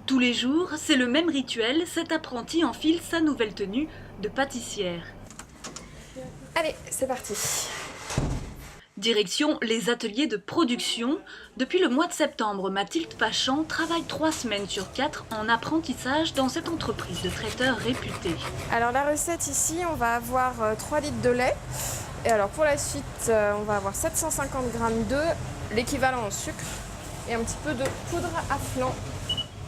Tous les jours, c'est le même rituel, cet apprenti enfile sa nouvelle tenue de pâtissière. Allez, c'est parti. Direction les ateliers de production. Depuis le mois de septembre, Mathilde Pachant travaille 3 semaines sur 4 en apprentissage dans cette entreprise de traiteurs réputée. Alors la recette ici, on va avoir 3 litres de lait. Et alors pour la suite, on va avoir 750 g d'œufs, l'équivalent en sucre, et un petit peu de poudre à flan.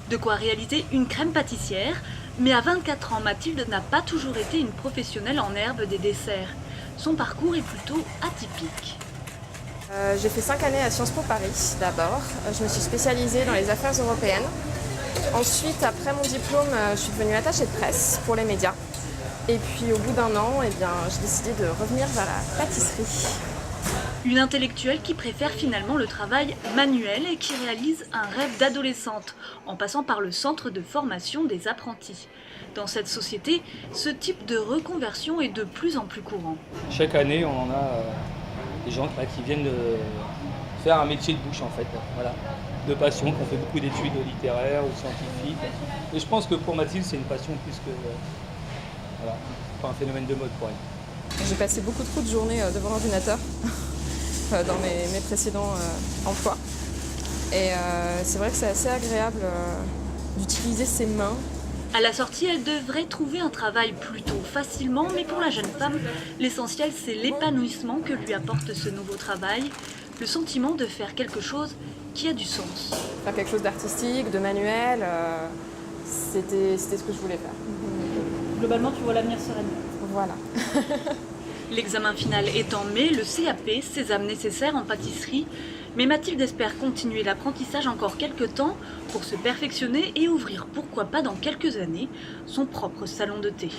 De quoi réaliser une crème pâtissière, mais à 24 ans, Mathilde n'a pas toujours été une professionnelle en herbe des desserts. Son parcours est plutôt atypique. J'ai fait 5 années à Sciences Po Paris d'abord. Je me suis spécialisée dans les affaires européennes. Ensuite, après mon diplôme, je suis devenue attachée de presse pour les médias. Et puis au bout d'un an, j'ai décidé de revenir vers la pâtisserie. Une intellectuelle qui préfère finalement le travail manuel et qui réalise un rêve d'adolescente, en passant par le centre de formation des apprentis. Dans cette société, ce type de reconversion est de plus en plus courant. Chaque année, on en a des gens qui viennent faire un métier de bouche en fait, voilà, de passion, qui ont fait beaucoup d'études littéraires ou scientifiques. Et je pense que pour Mathilde, c'est une passion plus que voilà, pas un phénomène de mode pour elle. J'ai passé beaucoup trop de journées devant l'ordinateur dans mes précédents emplois. Et c'est vrai que c'est assez agréable d'utiliser ses mains. À la sortie, elle devrait trouver un travail plutôt facilement, mais pour la jeune femme, l'essentiel c'est l'épanouissement que lui apporte ce nouveau travail, le sentiment de faire quelque chose qui a du sens. Faire quelque chose d'artistique, de manuel, c'était ce que je voulais faire. Globalement, tu vois l'avenir sereinement. Voilà. L'examen final est en mai, le CAP, sésame nécessaire en pâtisserie. Mais Mathilde espère continuer l'apprentissage encore quelques temps pour se perfectionner et ouvrir, pourquoi pas dans quelques années, son propre salon de thé.